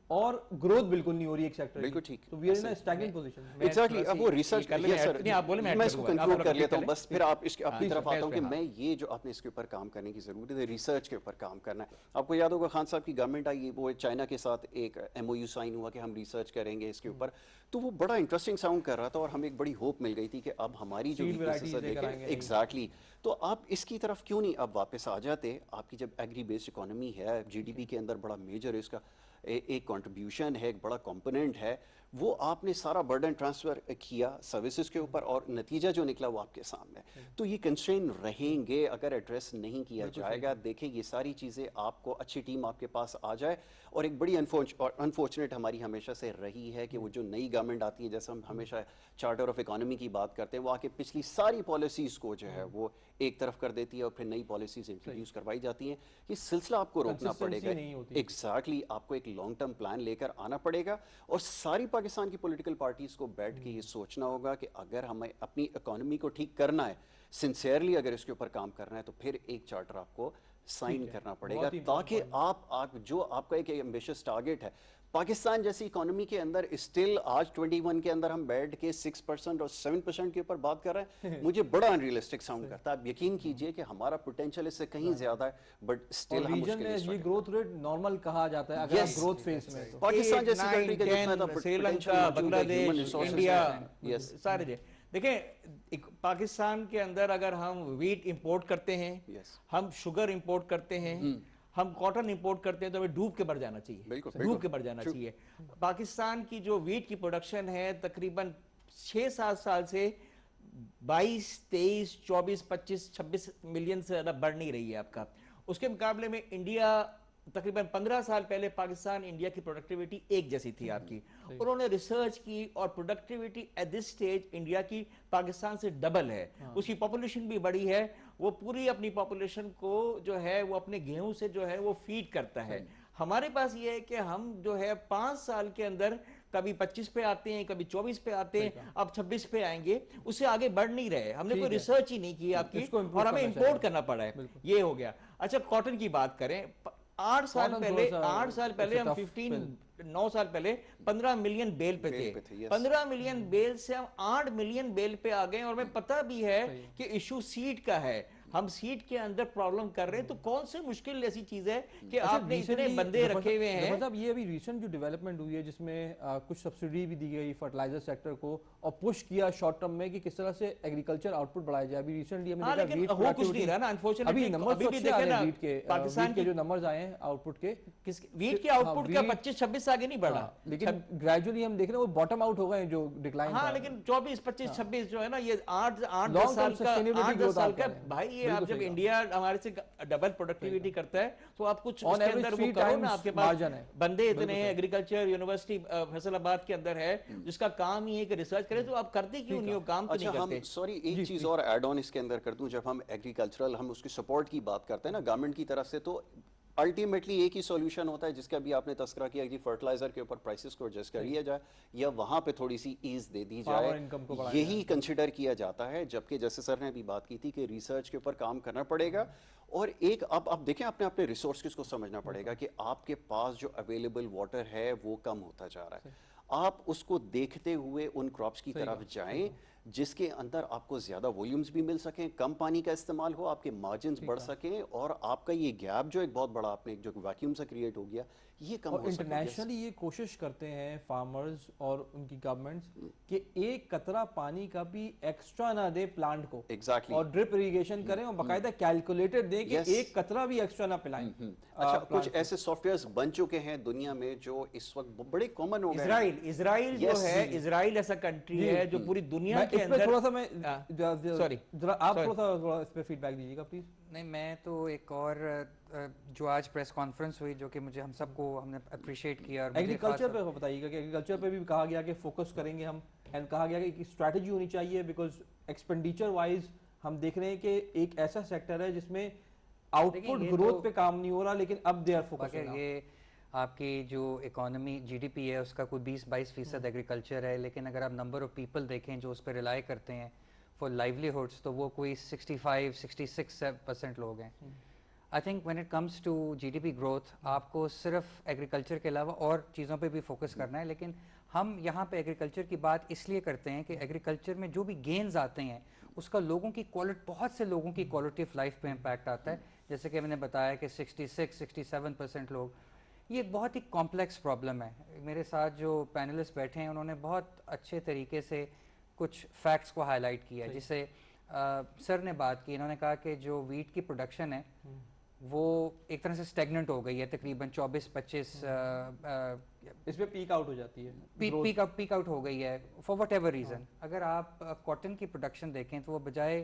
A: اور گروتھ بالکل نہیں ہو رہی ایک سیکٹر.
D: بالکل ٹھیک.
A: تو we are in a stagnant position.
D: Exactly. اب وہ ریسرچ میں اس کو کنکلوڈ کر لیتا ہوں بس, پھر آپ اس کی اپنی طرف آتا ہوں کہ میں یہ جو آپ نے اس کے اوپر کام کرنے کی ضرورت ہے, ریسرچ کے اوپر کام کرنا ہے. آپ کو یاد ہوگا خان صاحب کی گورنمنٹ آئی, وہ چائنا کے ساتھ ایک ایم او یو سائن ہوا کہ ہم ریسرچ کریں گے اس کے اوپر. تو وہ بڑا انٹرسٹنگ ساؤنڈ کر رہا تھا, اور ہمیں ایک بڑی ہوپ مل گئی تھی کہ اب ہماری جو ایگزیکٹلی. تو آپ اس کی طرف کیوں نہیں اب واپس آ جاتے. آپ کی جب ایگری بیسڈ اکانومی ہے, جی ڈی پی کے اندر بڑا میجر اس کا ایک کنٹریبیوشن ہے, ایک بڑا کمپوننٹ ہے, وہ آپ نے سارا برڈن ٹرانسفر کیا سروسز کے اوپر, اور نتیجہ جو نکلا وہ آپ کے سامنے. تو یہ کنسٹرین رہیں گے اگر ایڈریس نہیں کیا جائے گا. دیکھیں یہ ساری چیزیں آپ کو, اچھی ٹیم آپ کے پاس آ جائے. اور ایک بڑی انفارچونیٹ ہماری ہمیشہ سے رہی ہے کہ وہ جو نئی گورنمنٹ آتی ہے, جیسے ہم ہمیشہ چارٹر آف اکانومی کی بات کرتے ہیں, وہ آ کے پچھلی ساری پالیسیز کو جو ہے وہ ایک طرف کر دیتی ہے, اور پھر نئی پالیسیز انٹروڈیوس کروائی جاتی ہیں. یہ سلسلہ آپ کو روکنا پڑے گا. ایگزیکٹلی. آپ کو ایک لانگ ٹرم پلان لے کر آنا پڑے گا, اور ساری پاکستان کی پولیٹیکل پارٹیز کو بیٹھ کے یہ سوچنا ہوگا کہ اگر ہمیں اپنی اکانومی کو ٹھیک کرنا ہے, سنسیئرلی اگر اس کے اوپر کام کرنا ہے, تو پھر ایک چارٹر آپ کو سائن کرنا پڑے گا, تاکہ آپ جو آپ کا ایک ایمبیشس ٹارگٹ ہے, پاکستان جیسی اکانومی کے اندر اسٹل آج 21 کے اندر ہم بیٹھ کے 6% اور 7% کے اوپر بات کر رہے ہیں, مجھے بڑا انریلسٹک ساؤنڈ کرتا ہے. آپ یقین کیجئے کہ ہمارا پوٹینشیل اس سے کہیں زیادہ ہے, بٹ اسٹل ہم
A: ریجن میں یہ گروتھ ریٹ نارمل کہا جاتا ہے اگر آپ گروتھ فیس میں.
D: پاکستان جیسی کنٹری کا جتنا تھا
B: سری لنکا, بنگلہ دیش, انڈیا, سارے دیکھیں پاکستان کے اندر اگر ہم ویٹ امپورٹ کرتے ہیں, ہم شوگر امپورٹ کرتے ہیں, ہم کاٹن امپورٹ کرتے ہیں, تو ہمیں ڈوب کے مر جانا چاہیے, ڈوب کے مر جانا چاہیے. پاکستان کی جو ویٹ کی پروڈکشن ہے تقریباً 6-7 سال سے 22, 23, 24, 25, 26 ملین سے زیادہ بڑھ نہیں رہی ہے آپ کا. اس کے مقابلے میں انڈیا تقریباً 15 سال پہلے پاکستان انڈیا کی پروڈکٹیویٹی ایک جیسی تھی آپ کی. انہوں نے ریسرچ کی, اور productivity at this stage India کی پاکستان سے ڈبل ہے. اس کی پاپولیشن بھی بڑی ہے, وہ پوری اپنی پاپولیشن کو جو ہے وہ اپنے گیہوں سے جو ہے وہ فیڈ کرتا ہے. ہمارے پاس یہ ہے کہ ہم جو ہے 5 سال کے اندر کبھی 25 پہ آتے ہیں, کبھی 24 پہ آتے ہیں, اب 26 پہ آئیں گے, اس سے آگے بڑھ نہیں رہے. ہم نے کوئی ریسرچ ہی نہیں کی آپ کی, اور ہمیں امپورٹ کرنا پڑا ہے. یہ ہو گیا. اچھا کاٹن کی بات کریں, 8 سال پہلے ہم 9 سال پہلے 15 ملین بیل پہ تھے. 15 ملین بیل سے ہم 8 ملین بیل پہ آ گئے, اور ہمیں پتہ بھی ہے کہ ایشو سیٹ کا ہے. ہم سیٹ کے اندر پرابلم کر رہے ہیں, تو کون سے مشکل ایسی چیز ہے کہ آپ نے اتنے بندے رکھے ہوئے ہیں.
A: صاحب یہ ابھی ریسنٹ جو ڈیولپمنٹ ہوئی ہے جس میں کچھ سبسڈی بھی دی گئی فرٹیلائزر سیکٹر کو, اور پش کیا شارٹ ٹرم میں کہ کس طرح سے ایگریکلچر آؤٹ پٹ بڑھایا جائے. ابھی ریسنٹلی ہم نے دیکھا ویٹ
B: کچھ نہیں رہا نا,
A: ابھی نمبر بھی دیکھیں نا, پاکستان کے جو نمبرز آئے ہیں آؤٹ پٹ کے,
B: ویٹ کے آؤٹ پٹ کا 25-26 آگے نہیں بڑھا,
A: لیکن گریجولی ہم دیکھ رہے ہیں وہ باٹم آؤٹ ہو گئے ہیں جو ڈکلائن.
B: ہاں لیکن 24, 25, 26 جو ہے نا, یہ 8-10 سال کا بھائی. یہ آپ جب انڈیا ہمارے سے ڈبل پروڈکٹیویٹی کرتا ہے, تو آپ کچھ اس کے اندر وہ کرو نا. آپ کے پاس بندے اتنے ہیں, ایگریکلچر یونیورسٹی فیصل آباد کے اندر ہے جس کا کام ہی ہے کہ ریسرچ کرے, تو آپ کرتے کیوں نہیں ہو کام؟ تو نہیں کرتے.
D: سوری ایک چیز اور ایڈ آن اس کے اندر کر دوں, جب ہم ایگریکلچرل ہم اس کی سپورٹ کی بات کرتے ہیں نا گورنمنٹ کی طرف سے, تو الٹیمیٹلی ایک ہی سولوشن ہوتا ہے جس کا بھی آپ نے تذکرہ کیا کہ فرٹیلائزر کے اوپر پرائسز کو ایڈجسٹ کر لیا جائے, یا وہاں پہ تھوڑی سی ایز دے دی جائے, یہی کنسیڈر کیا جاتا ہے. جبکہ جیسے سر نے بھی بات کی تھی کہ ریسرچ کے اوپر کام کرنا پڑے گا, اور ایک آپ دیکھیں اپنے ریسورسز کو سمجھنا پڑے گا کہ آپ کے پاس جو اویلیبل واٹر ہے وہ کم ہوتا جا رہا ہے. آپ اس کو دیکھتے ہوئے ان کراپس کی طرف جائیں جس کے اندر آپ کو زیادہ ولیومز بھی مل سکیں, کم پانی کا استعمال ہو, آپ کے مارجنز بڑھ سکیں, اور آپ کا یہ گیپ جو ایک بہت بڑا آپ نے جو ویکیوم سے کریٹ ہو گیا یہ کم ہو سکے.
A: انٹرنیشنلی یہ کوشش کرتے ہیں فارمرز اور ان کی گورنمنٹس کہ ایک قطرہ پانی کا بھی ایکسٹرا نہ دے پلانٹ کو, اور ڈرپ اریگیشن کریں اور باقاعدہ کیلکولیٹڈ دیں کہ ایک قطرہ بھی ایکسٹرا نہ پلائیں.
D: اچھا, کچھ ایسے سافٹ ویئرز بن چکے ہیں دنیا میں جو اس وقت بڑے کامن ہو گئے.
B: اسرائیل جو ہے, اسرائیل ایسا کنٹری ہے جو پوری دنیا کے اندر,
A: تھوڑا سا میں ذرا آپ تھوڑا سا اس پہ فیڈ بیک دیجیے گا پلیز.
C: نہیں, میں تو ایک اور جو آج پریس کانفرنس ہوئی جو کہ مجھے ہم سب کو ہم نے اپریشیٹ کیا, اور
A: ایگریکلچر پہ بتائیے گا کہ ایگریکلچر پہ بھی کہا گیا کہ فوکس کریں گے ہم, اینڈ کہا گیا کہ ایک اسٹریٹجی ہونی چاہیے بیکاز ایکسپینڈیچر وائز ہم دیکھ رہے ہیں کہ ایک ایسا سیکٹر ہے جس میں آؤٹ پٹ گروتھ پہ کام نہیں ہو رہا, لیکن اب دے آر فوکسنگ.
C: یہ آپ کی جو اکانومی جی ڈی پی ہے اس کا کوئی 20-22% ایگریکلچر ہے, لیکن اگر آپ نمبر آف پیپل دیکھیں جو اس پہ ریلائی کرتے ہیں فار لائیولیہڈس تو وہ کوئی 65-66% لوگ ہیں. I think when it comes to G D P growth آپ کو صرف ایگریکلچر کے علاوہ اور چیزوں پہ بھی فوکس کرنا ہے, لیکن ہم یہاں پہ ایگریکلچر کی بات اس لیے کرتے ہیں کہ ایگریکلچر میں جو بھی گینز آتے ہیں اس کا لوگوں کی کوالٹی, بہت سے لوگوں کی کوالٹی آف لائف پہ امپیکٹ آتا ہے. جیسے کہ میں نے بتایا کہ 66-67% لوگ, یہ ایک بہت ہی کمپلیکس پرابلم ہے. میرے ساتھ جو پینلسٹ بیٹھے ہیں انہوں نے بہت اچھے طریقے سے کچھ فیکٹس کو ہائی لائٹ کیا, جسے سر نے بات کی, انہوں نے کہا کہ جو ویٹ کی پروڈکشن ہے وہ ایک طرح سے اسٹیگننٹ ہو گئی ہے, تقریباً 24-25
A: اس پہ پیک آؤٹ ہو جاتی ہے,
C: پیک آؤٹ ہو گئی ہے فار وٹ ایور ریزن. اگر آپ کاٹن کی پروڈکشن دیکھیں تو وہ بجائے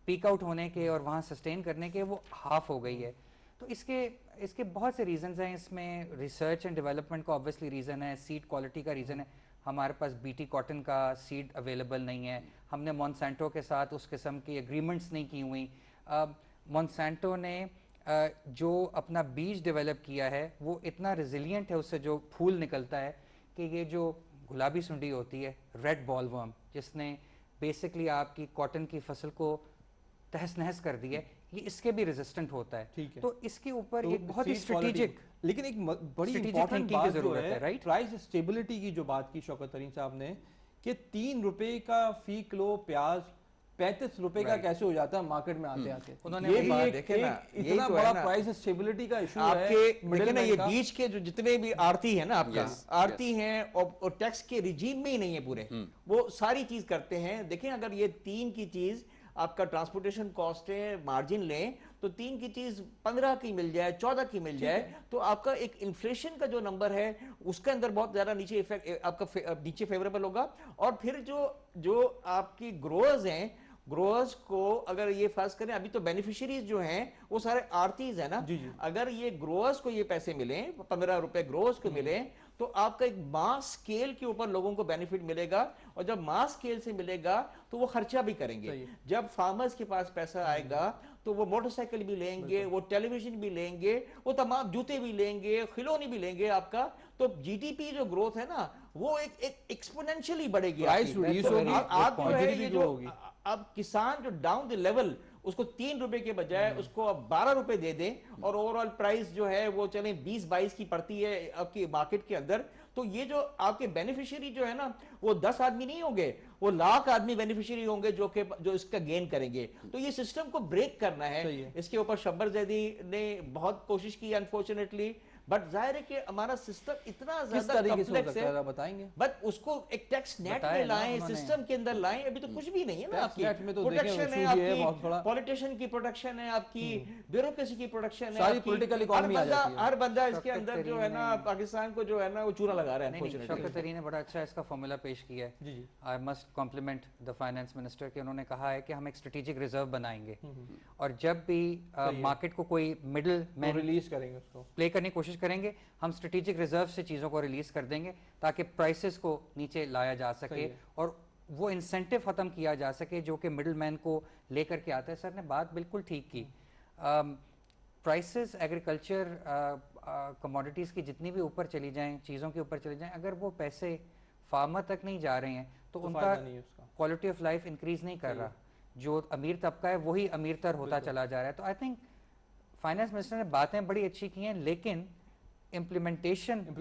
C: پیک آؤٹ ہونے کے اور وہاں سسٹین کرنے کے وہ ہاف ہو گئی ہے. تو اس کے بہت سے ریزنز ہیں. اس میں ریسرچ اینڈ ڈیولپمنٹ کا آبویسلی ریزن ہے, سیڈ کوالٹی کا ریزن ہے. ہمارے پاس بی ٹی کاٹن کا سیڈ اویلیبل نہیں ہے, ہم نے مونسینٹو کے ساتھ اس قسم کی ایگریمنٹس نہیں کی ہوئی. مونسینٹو نے جو اپنا بیج ڈیولپ کیا ہے وہ اتنا ریزیلینٹ ہے, اس سے جو پھول نکلتا ہے, کہ یہ جو گلابی سنڈی ہوتی ہے ریڈ بال ورم, جس نے بیسکلی آپ کی کاٹن کی فصل کو تہس نہس کر دی ہے, یہ اس کے بھی ریزسٹنٹ ہوتا ہے. تو اس کے اوپر ایک بہت ہی اسٹریٹجک,
A: لیکن ایک بڑی امپورٹنٹ بات جو ہے پرائس اسٹیبلٹی کی جو بات کی شوکت ترین صاحب نے, کہ 3 روپے کا فی کلو پیاز 35 روپے کا کیسے ہو جاتا ہے مارکیٹ میں آتے آتے.
B: یہ بھی دیکھیں نا,
A: اتنا بڑا پرائس اسٹیبلٹی کا ایشو ہے.
B: دیکھیں نا, یہ بیچ کے جو جتنے بھی آڑتی ہیں نا, آپ کا آڑتی ہیں اور ٹیکس کے ریجیم میں ہی نہیں ہے پورے, وہ ساری چیز کرتے ہیں. دیکھیں اگر یہ 3 کی چیز آپ کا ٹرانسپورٹیشن کاسٹ ہے, مارجن لیں تو 3 کی چیز 15 کی مل جائے, 14 کی مل جائے, تو آپ کا ایک انفلیشن کا جو نمبر ہے اس کے اندر بہت زیادہ نیچے ایفیکٹ آپ کا نیچے فیوریبل ہوگا. اور پھر جو آپ کی گروورز ہیں, گروورز کو اگر یہ فرض کریں, ابھی تو بینیفیشریز جو ہیں وہ سارے آرتیز ہیں نا, اگر یہ گروورز کو یہ پیسے ملیں 15 روپے گروورز کو ملیں تو آپ کا ایک ماس سکیل کے اوپر لوگوں کو بینیفٹ ملے گا, اور جب ماس سکیل سے ملے گا تو وہ خرچہ بھی کریں گے. جب فارمرز کے پاس پیسہ آئے گا تو وہ موٹر سائیکل بھی لیں گے, وہ ٹیلی ویژن بھی لیں گے, وہ تمام جوتے بھی لیں گے, کھلونے بھی لیں گے آپ کا. تو جی ڈی پی جو گروتھ ہے نا وہ ایک ایکسپوننشلی بڑھے گی. آپ جو ہے یہ جو اب کسان جو ڈاؤن دی لیول اس کو 3 روپے کے بجائے اس کو اب 12 روپے دے دیں, اور اوورآل پرائس جو ہے وہ چلیں 20-22 کی پڑتی ہے آپ کی مارکیٹ کے اندر, تو یہ جو آپ کے بینیفیشری جو ہے نا وہ 10 آدمی نہیں ہوں گے, وہ لاکھ آدمی بینیفیشری ہوں گے جو اس کا گین کریں گے. تو یہ سسٹم کو بریک کرنا ہے. اس کے اوپر شبر زیدی نے بہت کوشش کی انفارچونیٹلی, بٹ ظاہر ہے کہ ہمارا سسٹم اتنا زیادہ کمپلیکس ہے,
A: بتائیں گے
B: بٹ اس کو ایک ٹیکس نیٹ میں لائیں, سسٹم کے اندر لائیں. ابھی تو کچھ بھی نہیں ہے نا, آپ کی پروٹیکشن ہے, آپ کی پولیٹیشن کی پروٹیکشن ہے, آپ کی بیوروکریسی کی پروٹیکشن ہے,
A: ساری پولیٹیکل اکانومی آ جاتی ہے.
B: ہر بندہ اس کے اندر جو ہے نا پاکستان کو جو ہے نا وہ چورا لگا رہا ہے.
C: شوکت علی نے بڑا اچھا اس کا فارمولا پیش کیا ہے. I must complement the finance minister کہ انہوں نے کہا ہے کہ ہم ایک اسٹریٹجک ریزرو بنائیں گے, اور جب بھی مارکیٹ کو کوئی مڈل مین
A: ریلیز کریں گے, اس کو
C: پلے کرنے کی کوشش کریں گے, ہم اسٹریٹجک ریزرو سے چیزوں کو ریلیز کر دیں گے تاکہ پرائسز کو نیچے لایا جا سکے اور وہ انسینٹیو ختم کیا جا سکے جو کہ مڈل مین کو لے کر کے آتا ہے. سر نے بات بالکل ٹھیک کی. پرائسز ایگریکلچر کموڈیٹیز کی جتنی بھی اوپر چلی جائیں, چیزوں کے اوپر چلی جائیں, اگر وہ پیسے فارمر تک نہیں جا رہے ہیں تو ان کا کوالٹی آف لائف انکریز نہیں کر رہا. جو امیر طبقہ ہے وہی امیر تر ہوتا چلا جا رہا ہے. تو آئی تھنک فائنانس منسٹر نے باتیں بڑی اچھی کی ہیں, لیکن implementation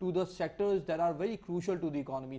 A: to the sectors that are very crucial to the economy.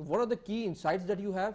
A: what are the key insights that you have,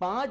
B: $5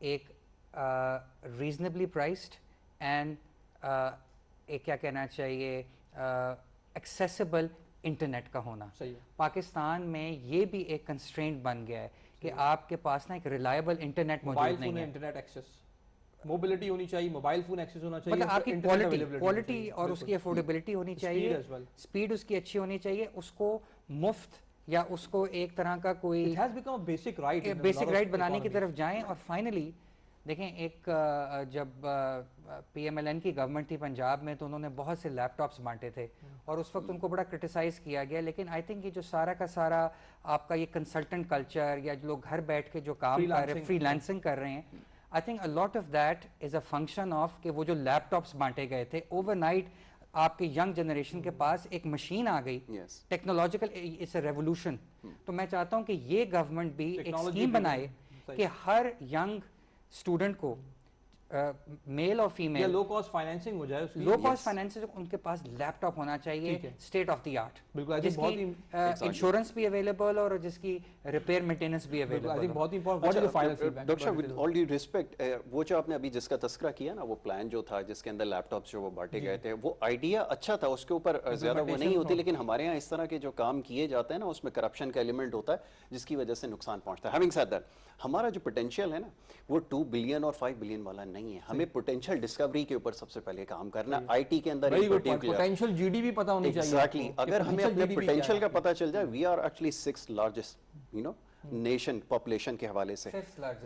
C: ایک ریزنیبلی پرائسڈ اینڈ ایک کیا کہنا چاہیے ایکسیسیبل انٹرنیٹ کا ہونا.
A: صحیح ہے.
C: پاکستان میں یہ بھی ایک کنسٹرینٹ بن گیا ہے کہ آپ کے پاس نا ایک ریلائبل انٹرنیٹ موجود نہیں ہے.
A: انٹرنیٹ ایکسیس موبلٹی ہونی چاہیے, موبائل فون ایکسیس ہونا چاہیے,
C: مطلب آپ کی کوالٹی اور اس کی افورڈیبلٹی ہونی چاہیے, اسپیڈ اس کی اچھی ہونی چاہیے, اس کو مفت یا اس کو ایک طرح کا کوئی
A: بیسک
C: رائٹ بنانے کی طرف جائیں. اور فائنلی دیکھیں, ایک جب پی ایم ایل این کی گورنمنٹ تھی پنجاب میں تو انہوں نے بہت سے لیپ ٹاپس بانٹے تھے اور اس وقت ان کو بڑا کرٹیسائز کیا گیا, لیکن آئی تھنک یہ جو سارا کا سارا آپ کا یہ کنسلٹنٹ کلچر یا لوگ گھر بیٹھ کے جو کام کر رہے ہیں, فری لانسنگ کر رہے ہیں, I think a lot of that is a function of کہ وہ جو لیپ ٹاپس بانٹے گئے تھے اوور نائٹ آپ کے ینگ جنریشن کے پاس ایک مشین آ گئی, ٹیکنالوجیکل اٹس اے ریولوشن. تو میں چاہتا ہوں کہ یہ گورنمنٹ بھی ایک اسکیم بنائے کہ ہر ینگ اسٹوڈنٹ کو میل اور فیمیل
A: لو کاسٹ فائنینسنگ ہو جائے,
C: لو کاسٹ فائنینسنگ ان کے پاس لیپ ٹاپ ہونا چاہیے اسٹیٹ آف دی آرٹ, جس کی انشورنس بھی اویلیبل اور جس کی ریپیئر مینٹیننس بھی اویلیبل.
A: بہت امپورٹنٹ.
D: ڈاکٹر صاحب ود آل ڈیو ریسپیکٹ, وہ جو آپ نے ابھی جس کا تذکرہ کیا نا, وہ پلان جو تھا جس کے اندر لیپ ٹاپس جو وہ بانٹے گئے تھے, وہ آئیڈیا اچھا تھا, اس کے اوپر زیادہ وہ نہیں ہوتی, لیکن ہمارے یہاں اس طرح کے جو کام کیے جاتے ہیں نا اس میں کرپشن کا ایلیمنٹ ہوتا ہے جس کی وجہ سے نقصان پہنچتا ہے. ہیونگ سیڈ دیٹ, ہمارا جو پوٹینشیل ہے نا وہ 2 بلین اور 5 بلین والا نہیں ہے. ہمیں پوٹینشیل ڈسکوری کے اوپر سب سے پہلے کام کرنا, آئی ٹی کے اندر
A: پوٹینشیل جی ڈی پی پتہ ہونی چاہیے.
D: ایگزیکٹلی, اگر ہمیں اپنے پوٹینشیل کا پتہ چل جائے, we are actually 6th largest nation population کے حوالے سے,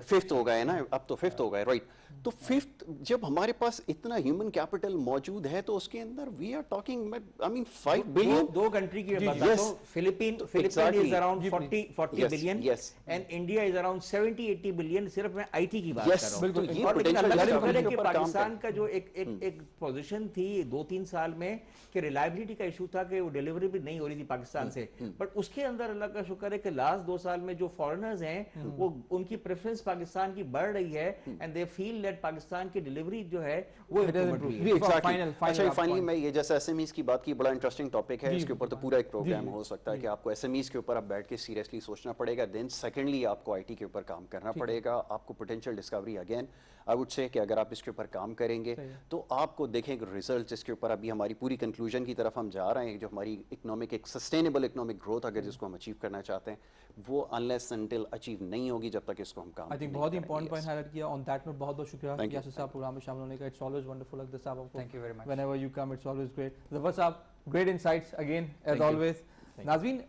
D: 5th ہو گئے نا, اب تو 5th ہو گئے, رائٹ. تو 5th جب ہمارے پاس اتنا ہیومن کیپٹل موجود ہے تو اس کے اندر we are talking I mean 5 billion.
B: دو کنٹری کی بات کرتا ہوں, Philippines is around 40 billion and India is around 70-80 billion. صرف میں آئی ٹی کی بات کر رہا ہوں.
A: بالکل,
B: اور لیکن اللہ کا شکر ہے کہ پاکستان کا جو ایک پوزیشن تھی 2-3 سال میں کہ ریلائبلٹی کا ایشو تھا کہ وہ ڈیلیوری بھی نہیں ہو رہی تھی پاکستان سے, بٹ اس کے اندر اللہ کا شکر ہے کہ لاسٹ 2 سال میں جو فارنرز ہیں وہ ان کی پریفرنس پاکستان کی بڑھ رہی ہے and they feel that Pakistan کی ڈیلیوری جو ہے وہ
D: اچھا. فائنلی میں یہ جیسے ایس ایم ایز کی بات کی, بڑا انٹرسٹنگ ٹاپک ہے, اس کے اوپر تو پورا ایک پروگرام ہو سکتا ہے کہ آپ کو ایس ایم ایز کے اوپر آپ بیٹھ کے سیریسلی سوچنا پڑے گا. دین سیکنڈلی آپ کو آئی ٹی کے اوپر کام کرنا پڑے گا. آپ کو potential Discovery again I would say کہ اگر آپ اس کے اوپر کام کریں گے تو آپ کو دیکھیں کہ ریزلٹ جس کے اوپر ابھی ہماری پوری کنکلوژن کی طرف ہم جا رہے ہیں, جو ہماری اکنامک ایک سسٹینیبل اکنامک گروتھ اگر جس کو ہم اچیو کرنا چاہتے ہیں, وہ انلیس انٹل اچیو نہیں ہوگی جب تک اس کو ہم کام
A: آئی تھنک بہت امپورٹنٹ پوائنٹ ہائلائٹ کیا. آن دیٹ نوٹ بہت بہت شکریہ یاسر صاحب پروگرام میں شامل ہونے کا. It's always wonderful like this صاحب.
C: Thank you very much.
A: whenever you come it's always great. Zafar صاحب, great insights again as always. ناظرین,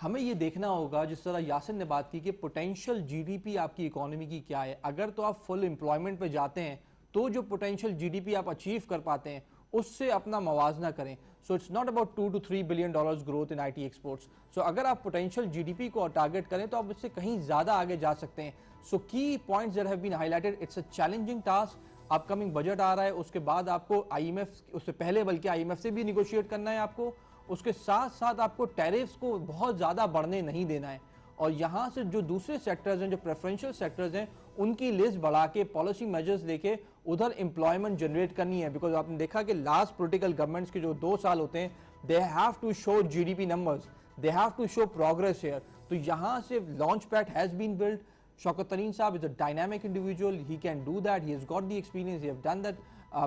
A: ہمیں یہ دیکھنا ہوگا جس طرح یاسر نے بات کی کہ پوٹینشیل جی ڈی پی آپ کی اکانومی کی کیا ہے. اگر تو آپ فل امپلائمنٹ پہ جاتے ہیں تو جو پوٹینشیل جی ڈی پی آپ اچیو کر پاتے ہیں اس سے اپنا موازنہ کریں. So it's not about 2 to 3 billion dollars growth in I T exports. So اگر آپ پوٹینشیل جی ڈی پی کو ٹارگیٹ کریں تو آپ اس سے کہیں زیادہ آگے جا سکتے ہیں. So key points that have been highlighted, it's a challenging task. Upcoming budget آ رہا ہے, اس کے بعد آپ کو آئی ایم ایف, اس سے پہلے بلکہ آئی ایم ایف سے بھی نیگوشیٹ کرنا ہے آپ کو. اس کے ساتھ ساتھ آپ کو ٹیرفس کو بہت زیادہ بڑھنے نہیں دینا ہے, اور یہاں سے جو دوسرے سیکٹرز ہیں, جو پریفرنشل سیکٹرز ہیں, ان کی لسٹ بڑھا کے پالیسی میجرز لے کے ادھر امپلائمنٹ جنریٹ کرنی ہے. بیکاز آپ نے دیکھا کہ لاسٹ پولیٹیکل گورنمنٹس کے جو 2 سال ہوتے ہیں, they have to show G D P numbers, they have to show progress here. تو یہاں سے launch pad has been built. Shaukat Tarin صاحب is a dynamic individual, he can do that, he has got the experience, he has done that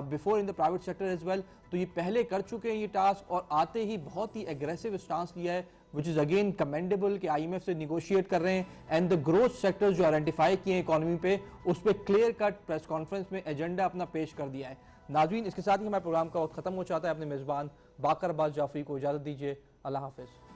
A: before in the private sector as well. تو یہ پہلے کر چکے ہیں یہ ٹاسک, اور آتے ہی بہت ہی اگریسو اسٹانس لیا ہے, which is again commendable کہ آئی ایم ایف سے نیگوشیٹ کر رہے ہیں. اینڈ the growth sectors جو آئیڈینٹیفائی کیے ہیں اکانومی پہ, اس پہ کلیئر کٹ پریس کانفرنس میں ایجنڈا اپنا پیش کر دیا ہے. ناظرین, اس کے ساتھ ہی ہمارے پروگرام کا وقت ختم ہو چاہتا ہے. اپنے میزبان باقر عباس جعفری کو اجازت دیجیے. اللہ حافظ.